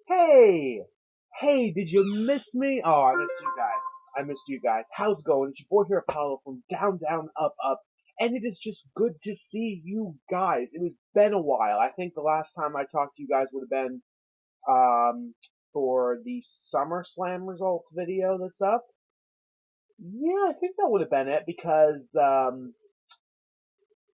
Hey! Hey, did you miss me? Oh, I missed you guys. I missed you guys. How's it going? It's your boy here, Apollo, from Down, Down, Up, Up. And it is just good to see you guys. It has been a while. I think the last time I talked to you guys would have been for the SummerSlam results video that's up. Yeah, I think that would have been it because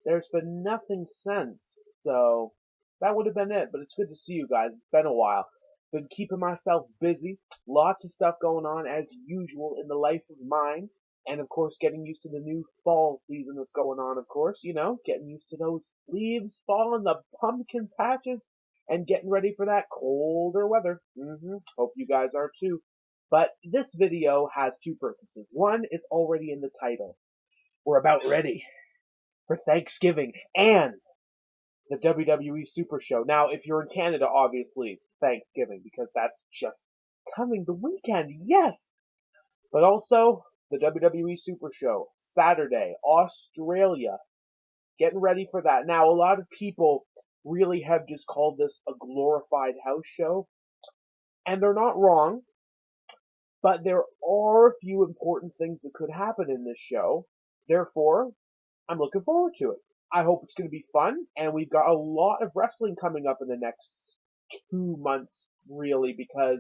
there's been nothing since. So that would have been it. But it's good to see you guys. It's been a while. Been keeping myself busy. Lots of stuff going on as usual in the life of mine. And of course, getting used to the new fall season that's going on, of course. Getting used to those leaves falling, the pumpkin patches, and getting ready for that colder weather. Hope you guys are too. But this video has two purposes. One, it's already in the title. We're about ready for Thanksgiving and the WWE Super Show. Now, if you're in Canada, obviously Thanksgiving, because that's just coming the weekend, yes! But also, the WWE Super Show, Saturday, Australia. Getting ready for that. Now, a lot of people really have just called this a glorified house show, and they're not wrong, but there are a few important things that could happen in this show. Therefore, I'm looking forward to it. I hope it's going to be fun, and we've got a lot of wrestling coming up in the next 2 months, really, because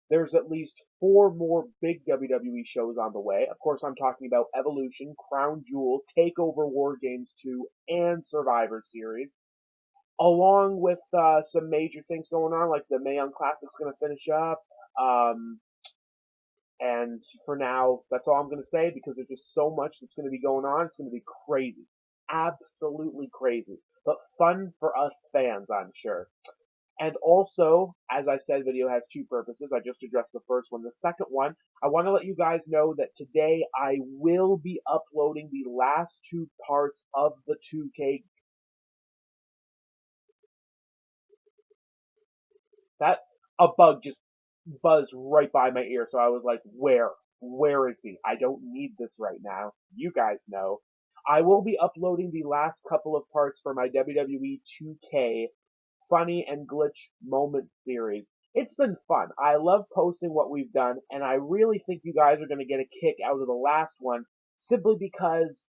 there's at least 4 more big WWE shows on the way. Of course, I'm talking about Evolution, Crown Jewel, TakeOver War Games 2, and Survivor Series, along with some major things going on, like the Mae Young Classic's going to finish up. And for now, that's all I'm going to say because there's just so much that's going to be going on. It's going to be crazy. Absolutely crazy. But fun for us fans, I'm sure. And also, as I said, video has two purposes. I just addressed the first one. The second one, I want to let you guys know that today I will be uploading the last two parts of the 2K. That, a bug just buzzed right by my ear, so I was like, where? Where is he? I don't need this right now. You guys know. I will be uploading the last couple of parts for my WWE 2K Funny and Glitch Moment series. It's been fun. I love posting what we've done, and I really think you guys are going to get a kick out of the last one simply because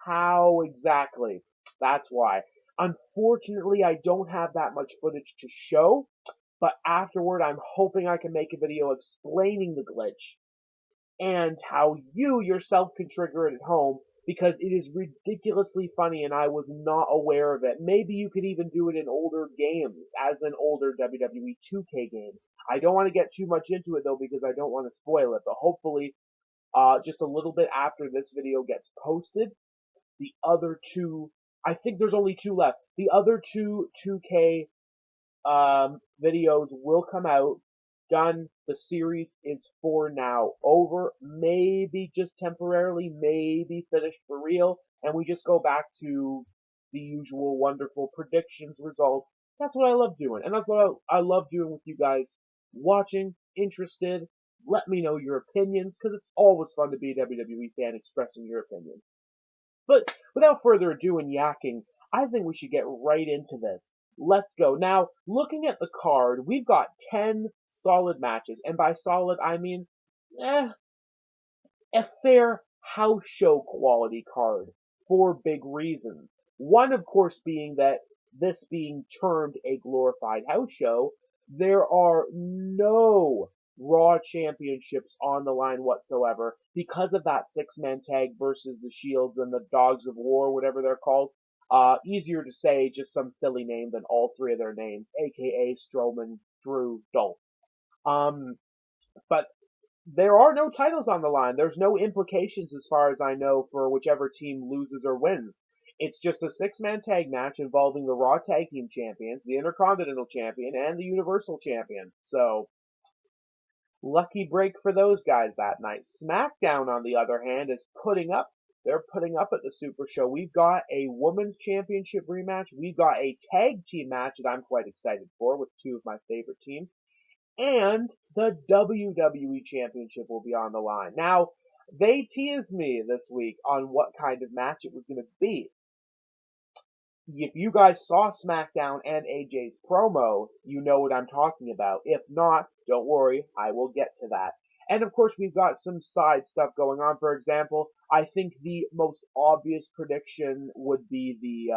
how exactly? That's why. Unfortunately, I don't have that much footage to show, but afterward, I'm hoping I can make a video explaining the glitch and how you yourself can trigger it at home because it is ridiculously funny and I was not aware of it. Maybe you could even do it in older games, as an older WWE 2K game. I don't want to get too much into it though because I don't want to spoil it, but hopefully just a little bit after this video gets posted, the other two, I think there's only two left. The other two 2K videos will come out. Done. The series is for now over. Maybe just temporarily, maybe finished for real, and we just go back to the usual wonderful predictions, results. That's what I love doing, and that's what I love doing with you guys. Watching, interested, let me know your opinions, because it's always fun to be a WWE fan expressing your opinion. But without further ado and yakking, I think we should get right into this. Let's go. Now, looking at the card, we've got 10 solid matches. And by solid, I mean, a fair house show quality card for big reasons. One, of course, being that this being termed a glorified house show, there are no Raw championships on the line whatsoever because of that six-man tag versus the Shields and the Dogs of War, whatever they're called. Easier to say just some silly name than all three of their names, aka Strowman, Drew, Dolph. But there are no titles on the line. There's no implications as far as I know for whichever team loses or wins. It's just a six-man tag match involving the Raw Tag Team Champions, the Intercontinental Champion, and the Universal Champion. So, lucky break for those guys that night. SmackDown, on the other hand, is they're putting up at the Super Show. We've got a Women's Championship rematch. We've got a tag team match that I'm quite excited for with two of my favorite teams. And the WWE Championship will be on the line. Now, they teased me this week on what kind of match it was going to be. If you guys saw SmackDown and AJ's promo, you know what I'm talking about. If not, don't worry, I will get to that. And of course, we've got some side stuff going on. For example, I think the most obvious prediction would be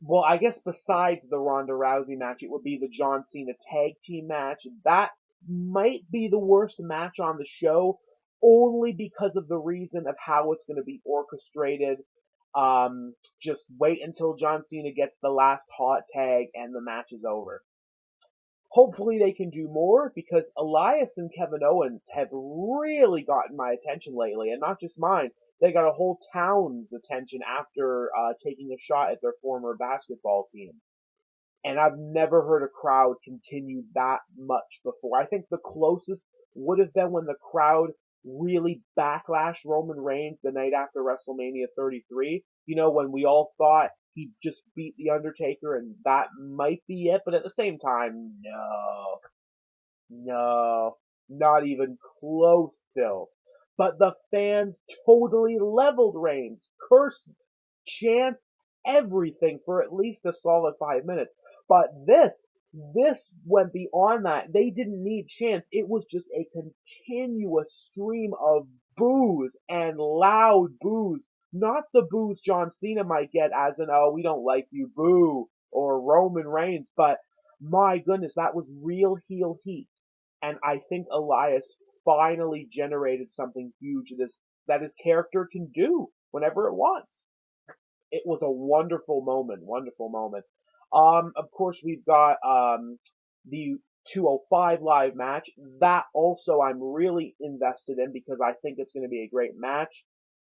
well, I guess besides the Ronda Rousey match, it would be the John Cena tag team match. That might be the worst match on the show, only because of the reason of how it's going to be orchestrated. Just wait until John Cena gets the last hot tag and the match is over. Hopefully they can do more because Elias and Kevin Owens have really gotten my attention lately, and not just mine. They got a whole town's attention after taking a shot at their former basketball team. And I've never heard a crowd continue that much before. I think the closest would have been when the crowd really backlashed Roman Reigns the night after WrestleMania 33. You know, when we all thought he just beat The Undertaker and that might be it, but at the same time, no, not even close still. But the fans totally leveled Reigns, cursed, chant, everything for at least a solid 5 minutes. But this went beyond that. They didn't need chants. It was just a continuous stream of boos and loud boos. Not the boos John Cena might get as an, oh, we don't like you, boo, or Roman Reigns, but my goodness, that was real heel heat. And I think Elias finally generated something huge that his character can do whenever it wants. It was a wonderful moment, wonderful moment. Of course, we've got the 205 live match. That also I'm really invested in because I think it's going to be a great match.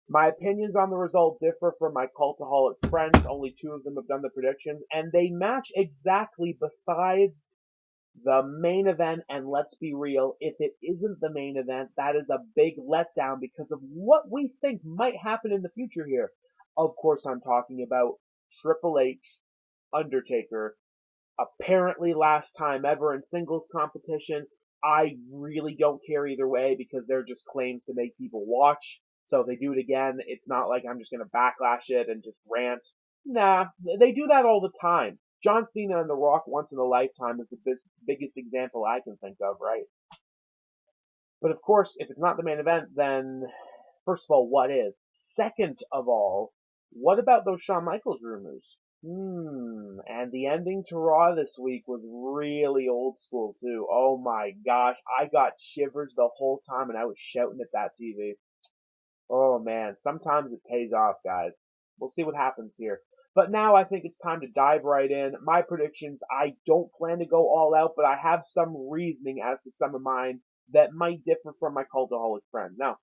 My opinions on the result differ from my cultaholic friends. Only two of them have done the predictions, and they match exactly besides the main event. And let's be real, if it isn't the main event, that is a big letdown because of what we think might happen in the future here. Of course, I'm talking about Triple H, Undertaker, apparently last time ever in singles competition. I really don't care either way because they're just claims to make people watch. So if they do it again, it's not like I'm just going to backlash it and just rant. Nah, they do that all the time. John Cena and The Rock once in a lifetime is the biggest example I can think of, right? But of course, if it's not the main event, then first of all, what is? Second of all, what about those Shawn Michaels rumors? And the ending to Raw this week was really old school too. Oh my gosh, I got shivers the whole time and I was shouting at that TV. Oh man, sometimes it pays off, guys. We'll see what happens here. But now I think it's time to dive right in. My predictions, I don't plan to go all out, but I have some reasoning as to some of mine that might differ from my cultaholic friends. Now,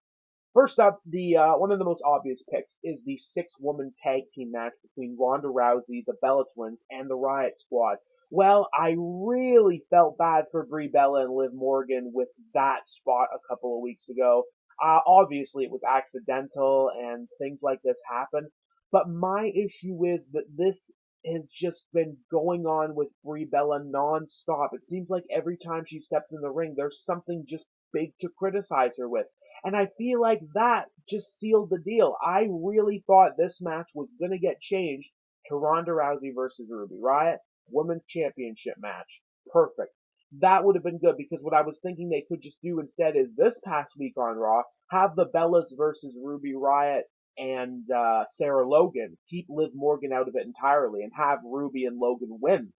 first up, the one of the most obvious picks is the six-woman tag team match between Ronda Rousey, the Bella Twins, and the Riot Squad. Well, I really felt bad for Brie Bella and Liv Morgan with that spot a couple of weeks ago. Obviously, it was accidental and things like this happen. But my issue is that this has just been going on with Brie Bella nonstop. It seems like every time she steps in the ring, there's something just big to criticize her with. And I feel like that just sealed the deal. I really thought this match was going to get changed to Ronda Rousey versus Ruby Riott, Women's Championship match. Perfect. That would have been good because what I was thinking they could just do instead is this past week on Raw, have the Bellas versus Ruby Riott and Sarah Logan, keep Liv Morgan out of it entirely, and have Ruby and Logan win.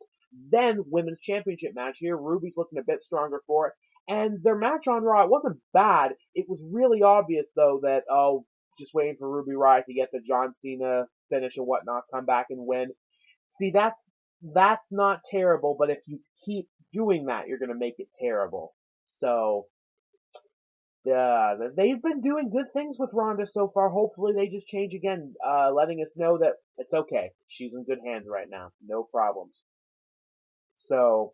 Then Women's Championship match here. Ruby's looking a bit stronger for it. And their match on Raw, it wasn't bad. It was really obvious, though, that, oh, just waiting for Ruby Riott to get the John Cena finish and whatnot, come back and win. See, that's not terrible, but if you keep doing that, you're going to make it terrible. So, they've been doing good things with Ronda so far. Hopefully they just change again, letting us know that it's okay. She's in good hands right now. No problems. So,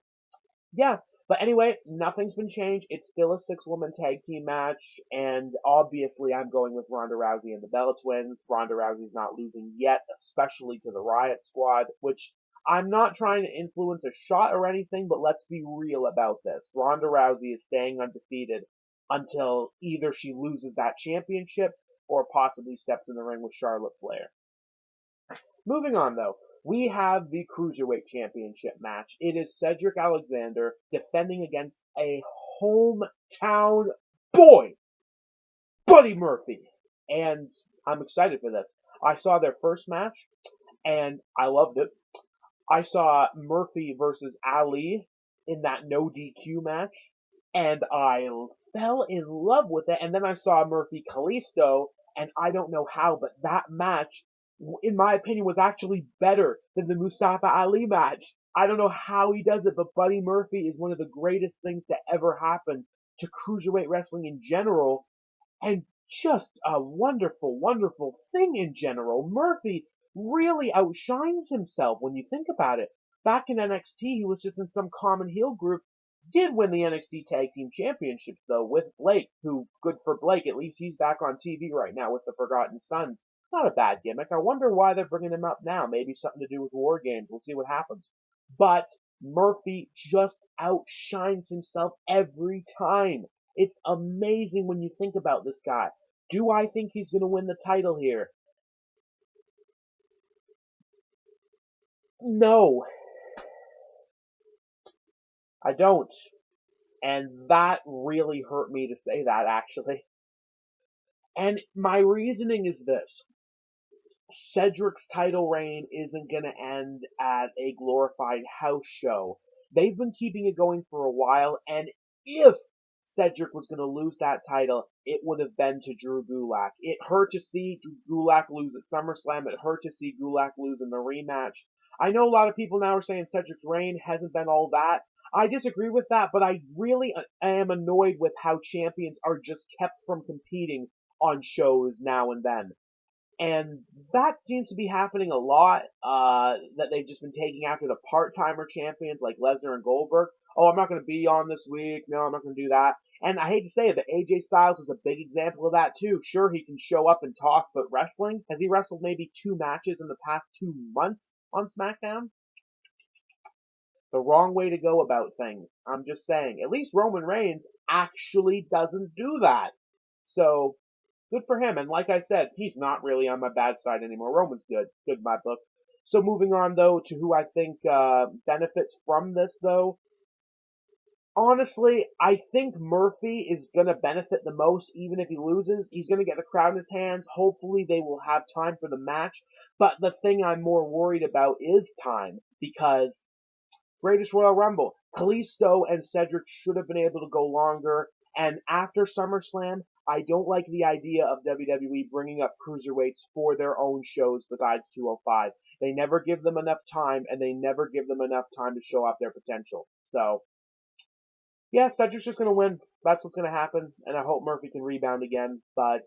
yeah. But anyway, nothing's been changed. It's still a six-woman tag team match, and obviously I'm going with Ronda Rousey and the Bella Twins. Ronda Rousey's not losing yet, especially to the Riot Squad, which I'm not trying to influence a shot or anything, but let's be real about this. Ronda Rousey is staying undefeated until either she loses that championship or possibly steps in the ring with Charlotte Flair. Moving on, though, we have the Cruiserweight Championship match. It is Cedric Alexander defending against a hometown boy, Buddy Murphy. And I'm excited for this. I saw their first match, and I loved it. I saw Murphy versus Ali in that no DQ match, and I fell in love with it. And then I saw Murphy Kalisto, and I don't know how, but that match, in my opinion, was actually better than the Mustafa Ali match. I don't know how he does it, but Buddy Murphy is one of the greatest things to ever happen to cruiserweight wrestling in general, and just a wonderful, wonderful thing in general. Murphy really outshines himself when you think about it. Back in NXT, he was just in some common heel group. Did win the NXT Tag Team Championships though with Blake, who, good for Blake, at least he's back on TV right now with the Forgotten Sons. Not a bad gimmick. I wonder why they're bringing him up now. Maybe something to do with War Games. We'll see what happens. But Murphy just outshines himself every time. It's amazing when you think about this guy. Do I think he's going to win the title here? No, I don't. And that really hurt me to say that, actually. And my reasoning is this. Cedric's title reign isn't going to end at a glorified house show. They've been keeping it going for a while, and if Cedric was going to lose that title, it would have been to Drew Gulak. It hurt to see Gulak lose at SummerSlam. It hurt to see Gulak lose in the rematch. I know a lot of people now are saying Cedric's reign hasn't been all that. I disagree with that, but I really am annoyed with how champions are just kept from competing on shows now and then. And that seems to be happening a lot, that they've just been taking after the part-timer champions like Lesnar and Goldberg. Oh, I'm not going to be on this week. No, I'm not going to do that. And I hate to say it, but AJ Styles is a big example of that too. Sure, he can show up and talk, but wrestling? Has he wrestled maybe 2 matches in the past 2 months on SmackDown? The wrong way to go about things. I'm just saying. At least Roman Reigns actually doesn't do that. So, good for him. And like I said, he's not really on my bad side anymore. Roman's good. Good in my book. So moving on, though, to who I think benefits from this, though. Honestly, I think Murphy is going to benefit the most, even if he loses. He's going to get the crowd in his hands. Hopefully, they will have time for the match. But the thing I'm more worried about is time, because Greatest Royal Rumble. Kalisto and Cedric should have been able to go longer. And after SummerSlam, I don't like the idea of WWE bringing up cruiserweights for their own shows besides 205. They never give them enough time, and they never give them enough time to show off their potential. So, yeah, Cedric's just going to win. That's what's going to happen. And I hope Murphy can rebound again. But,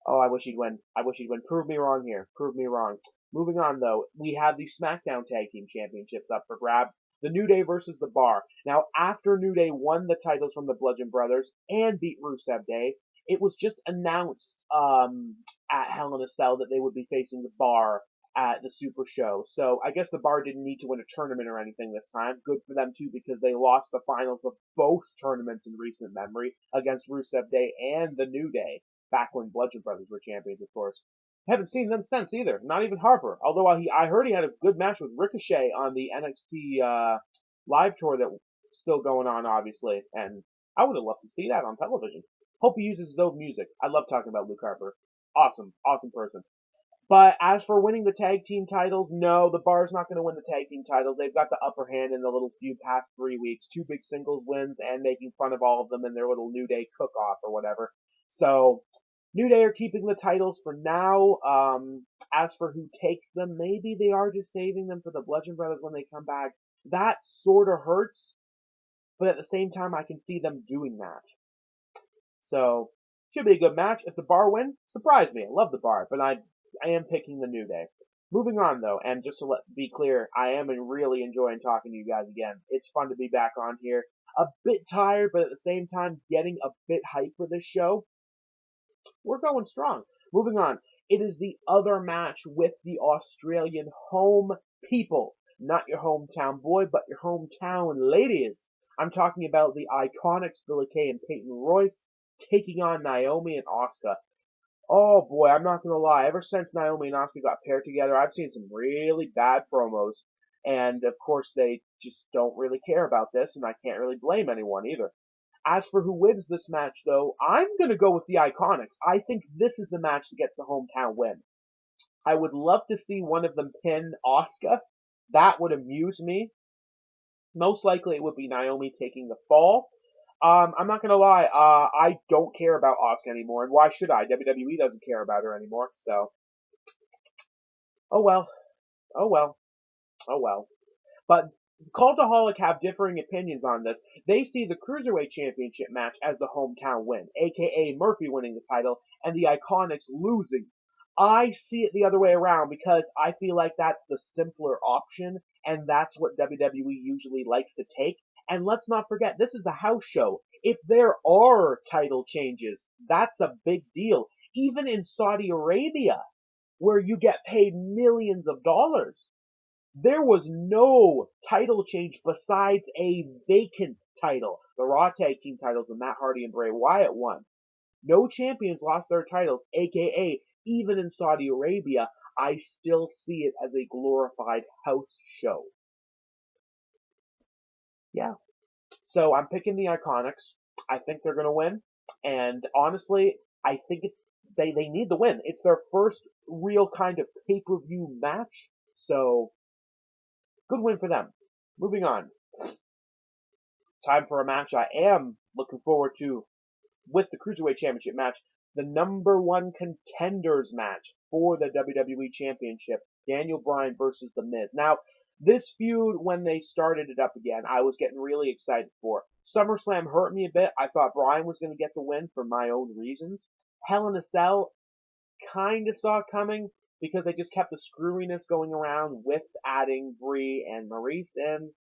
oh, I wish he'd win. I wish he'd win. Prove me wrong here. Prove me wrong. Moving on, though, we have the SmackDown Tag Team Championships up for grabs. The New Day versus The Bar. Now, after New Day won the titles from the Bludgeon Brothers and beat Rusev Day, it was just announced at Hell in a Cell that they would be facing The Bar at the Super Show. So I guess The Bar didn't need to win a tournament or anything this time. Good for them, too, because they lost the finals of both tournaments in recent memory against Rusev Day and the New Day, back when Bludgeon Brothers were champions, of course. Haven't seen them since either. Not even Harper. Although I heard he had a good match with Ricochet on the NXT live tour that's still going on, obviously. And I would have loved to see that on television. Hope he uses his own music. I love talking about Luke Harper. Awesome, awesome person. But as for winning the tag team titles, no, the Bar's not going to win the tag team titles. They've got the upper hand in the little few past 3 weeks. 2 big singles wins and making fun of all of them in their little New Day cook-off or whatever. So, New Day are keeping the titles for now. As for who takes them, maybe they are just saving them for the Bludgeon Brothers when they come back. That sort of hurts, but at the same time, I can see them doing that. So, should be a good match. If the Bar win, surprise me. I love the Bar, but I am picking the New Day. Moving on, though, and just to be clear, I am really enjoying talking to you guys again. It's fun to be back on here. A bit tired, but at the same time, getting a bit hyped for this show. We're going strong. Moving on. It is the other match with the Australian home people. Not your hometown boy, but your hometown ladies. I'm talking about the Iconics, Billie Kay and Peyton Royce, taking on Naomi and Asuka. Oh boy, I'm not gonna lie. Ever since Naomi and Asuka got paired together, I've seen some really bad promos, and of course they just don't really care about this, and I can't really blame anyone either. As for who wins this match, though, I'm gonna go with the Iconics. I think this is the match that gets the hometown win. I would love to see one of them pin Asuka. That would amuse me. Most likely it would be Naomi taking the fall. I'm not gonna lie, I don't care about Asuka anymore, and why should I? WWE doesn't care about her anymore, so oh well, oh well, oh well. But Cultaholic have differing opinions on this. They see the Cruiserweight Championship match as the hometown win, aka Murphy winning the title and the Iconics losing. I see it the other way around because I feel like that's the simpler option, and that's what WWE usually likes to take. And let's not forget, this is a house show. If there are title changes, that's a big deal. Even in Saudi Arabia, where you get paid millions of dollars, there was no title change besides a vacant title. The Raw Tag Team titles when Matt Hardy and Bray Wyatt won. No champions lost their titles, aka even in Saudi Arabia, I still see it as a glorified house show. Yeah. So I'm picking the Iconics. I think they're gonna win. And honestly, I think they need the win. It's their first real kind of pay-per-view match. So good win for them. Moving on. Time for a match I am looking forward to with the Cruiserweight Championship match. The number one contenders match for the WWE Championship. Daniel Bryan versus The Miz. Now, this feud, when they started it up again, I was getting really excited for. SummerSlam hurt me a bit. I thought Bryan was going to get the win for my own reasons. Hell in a Cell kind of saw coming because they just kept the screwiness going around with adding Brie and Maurice in.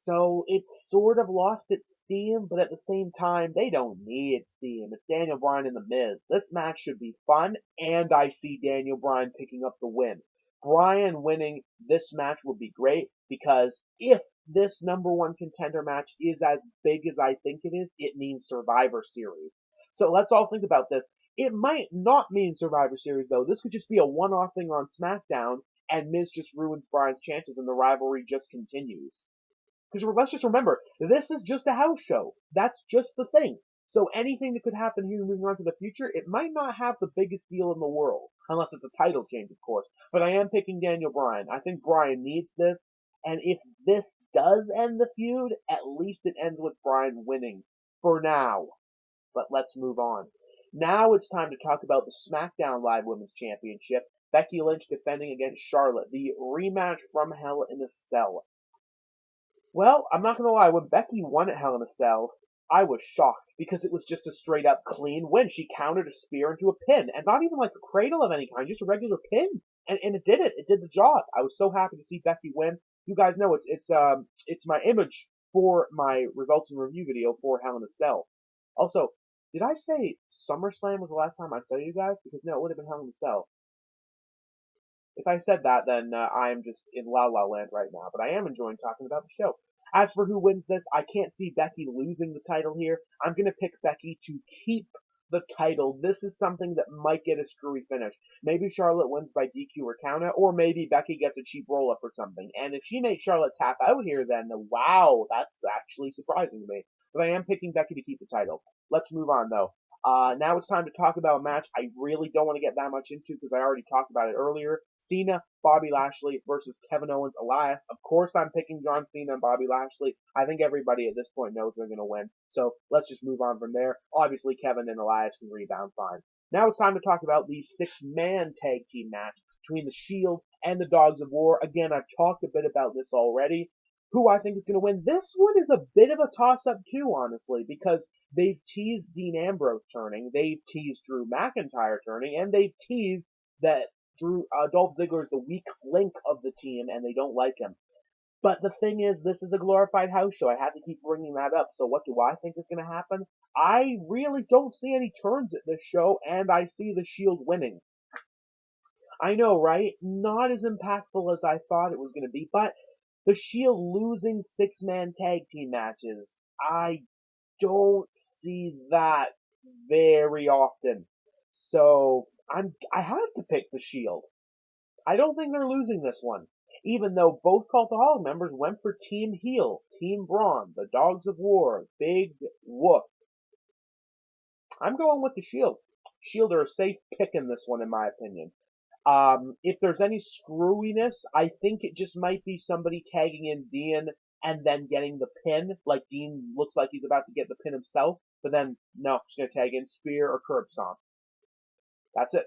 So it sort of lost its steam, but at the same time, they don't need steam. It's Daniel Bryan and The Miz. This match should be fun, and I see Daniel Bryan picking up the win. Bryan winning this match would be great because if this number one contender match is as big as I think it is, it means Survivor Series. So let's all think about this. It might not mean Survivor Series though. This could just be a one-off thing on SmackDown, and Miz just ruins Bryan's chances, and the rivalry just continues. Because let's just remember, this is just a house show. That's just the thing. So anything that could happen here moving on to the future, it might not have the biggest deal in the world. Unless it's a title change, of course. But I am picking Daniel Bryan. I think Bryan needs this. And if this does end the feud, at least it ends with Bryan winning. For now. But let's move on. Now it's time to talk about the SmackDown Live Women's Championship. Becky Lynch defending against Charlotte. The rematch from Hell in a Cell. Well, I'm not gonna lie, when Becky won at Hell in a Cell, I was shocked because it was just a straight up clean win. She countered a spear into a pin, and not even like a cradle of any kind, just a regular pin. And it did it. It did the job. I was so happy to see Becky win. You guys know it's my image for my results and review video for Hell in a Cell. Also, did I say SummerSlam was the last time I saw you guys? Because no, it would have been Hell in a Cell. If I said that, then I am just in La La Land right now. But I am enjoying talking about the show. As for who wins this, I can't see Becky losing the title here. I'm going to pick Becky to keep the title. This is something that might get a screwy finish. Maybe Charlotte wins by DQ or counter, or maybe Becky gets a cheap roll-up or something. And if she makes Charlotte tap out here, then wow, that's actually surprising to me. But I am picking Becky to keep the title. Let's move on, though. Now it's time to talk about a match I really don't want to get that much into because I already talked about it earlier. Cena, Bobby Lashley versus Kevin Owens, Elias. Of course, I'm picking John Cena and Bobby Lashley. I think everybody at this point knows they're going to win. So let's just move on from there. Obviously, Kevin and Elias can rebound fine. Now it's time to talk about the six-man tag team match between the Shield and the Dogs of War. Again, I've talked a bit about this already. Who I think is going to win. This one is a bit of a toss-up too, honestly, because they've teased Dean Ambrose turning, they've teased Drew McIntyre turning, and they've teased that Dolph Ziggler is the weak link of the team, and they don't like him. But the thing is, this is a glorified house show. I had to keep bringing that up. So what do I think is going to happen? I really don't see any turns at this show, and I see the Shield winning. I know, right? Not as impactful as I thought it was going to be, but the Shield losing six-man tag team matches, I don't see that very often. So I have to pick the Shield. I don't think they're losing this one. Even though both Cultaholic members went for Team Heel, Team Braun, the Dogs of War, Big Whoop. I'm going with the Shield. Shield are a safe pick in this one, in my opinion. If there's any screwiness, I think it just might be somebody tagging in Dean and then getting the pin. Like Dean looks like he's about to get the pin himself, but then no, just gonna tag in Spear or Curb Stomp. That's it.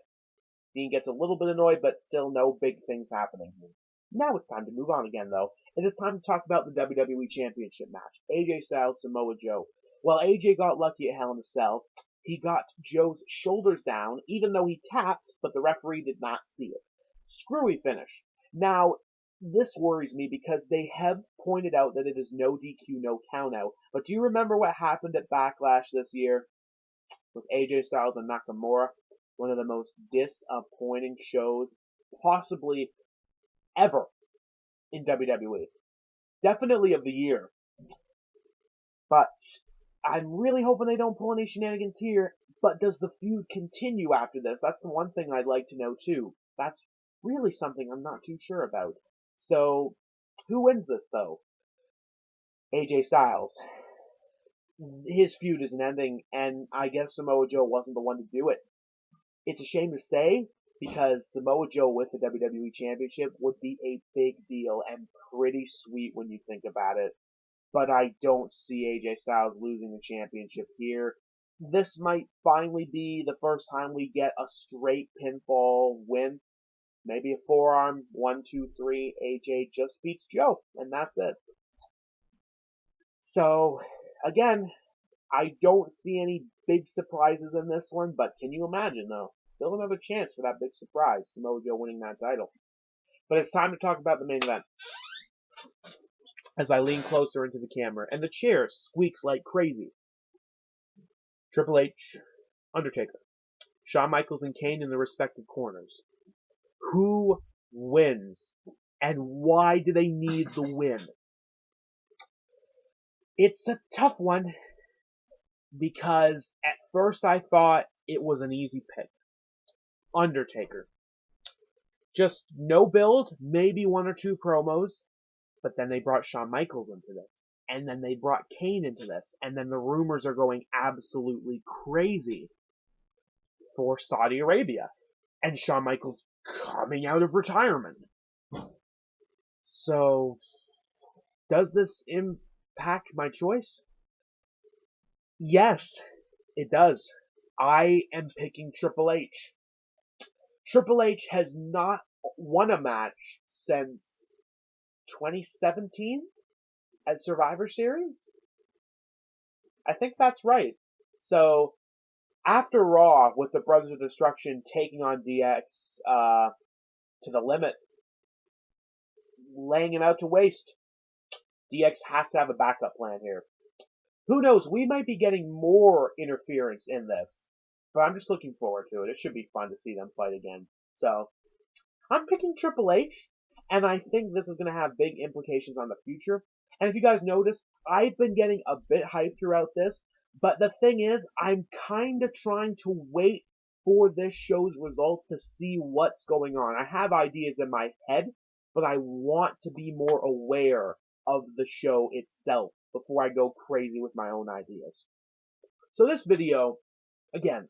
Dean gets a little bit annoyed, but still no big things happening here. Now it's time to move on again, though. It is time to talk about the WWE Championship match. AJ Styles, Samoa Joe. Well, AJ got lucky at Hell in a Cell. He got Joe's shoulders down, even though he tapped, but the referee did not see it. Screwy finish. Now, this worries me because they have pointed out that it is no DQ, no countout. But do you remember what happened at Backlash this year with AJ Styles and Nakamura? One of the most disappointing shows possibly ever in WWE. Definitely of the year. But I'm really hoping they don't pull any shenanigans here. But does the feud continue after this? That's the one thing I'd like to know too. That's really something I'm not too sure about. So, who wins this though? AJ Styles. His feud isn't ending, and I guess Samoa Joe wasn't the one to do it. It's a shame to say, because Samoa Joe with the WWE Championship would be a big deal and pretty sweet when you think about it. But I don't see AJ Styles losing the championship here. This might finally be the first time we get a straight pinfall win. Maybe a forearm, 1, 2, 3, AJ just beats Joe, and that's it. So, again, I don't see any big surprises in this one, but can you imagine, though? Still another chance for that big surprise, Samoa Joe winning that title. But it's time to talk about the main event. As I lean closer into the camera, and the chair squeaks like crazy. Triple H, Undertaker, Shawn Michaels and Kane in their respective corners. Who wins? And why do they need the win? It's a tough one, because at first I thought it was an easy pick. Undertaker. Just no build, maybe 1 or 2 promos, but then they brought Shawn Michaels into this, and then they brought Kane into this, and then the rumors are going absolutely crazy for Saudi Arabia, and Shawn Michaels coming out of retirement. So, does this impact my choice? Yes, it does. I am picking Triple H. Triple H has not won a match since 2017 at Survivor Series. I think that's right. So, after Raw, with the Brothers of Destruction taking on DX to the limit, laying him out to waste, DX has to have a backup plan here. Who knows? We might be getting more interference in this. But I'm just looking forward to it. It should be fun to see them fight again. So, I'm picking Triple H, and I think this is going to have big implications on the future. And if you guys notice, I've been getting a bit hyped throughout this, but the thing is, I'm kind of trying to wait for this show's results to see what's going on. I have ideas in my head, but I want to be more aware of the show itself before I go crazy with my own ideas. So this video, again,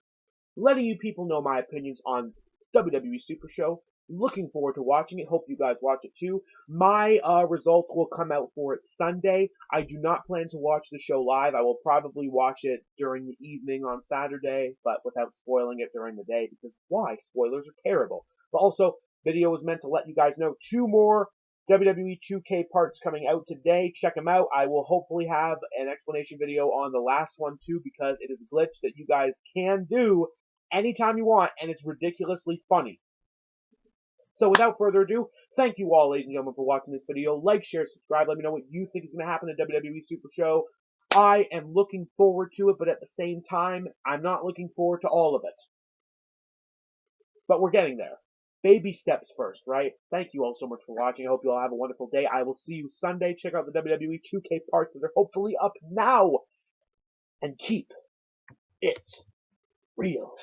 letting you people know my opinions on WWE Super Show. Looking forward to watching it. Hope you guys watch it too. My results will come out for it Sunday. I do not plan to watch the show live. I will probably watch it during the evening on Saturday, but without spoiling it during the day, because why? Spoilers are terrible. But also, video was meant to let you guys know 2 more WWE 2K parts coming out today. Check them out. I will hopefully have an explanation video on the last one too, because it is a glitch that you guys can do anytime you want, and it's ridiculously funny. So without further ado, thank you all, ladies and gentlemen, for watching this video. Like, share, subscribe. Let me know what you think is going to happen at WWE Super Show. I am looking forward to it, but at the same time, I'm not looking forward to all of it. But we're getting there. Baby steps first, right? Thank you all so much for watching. I hope you all have a wonderful day. I will see you Sunday. Check out the WWE 2K parts that are hopefully up now. And keep it real.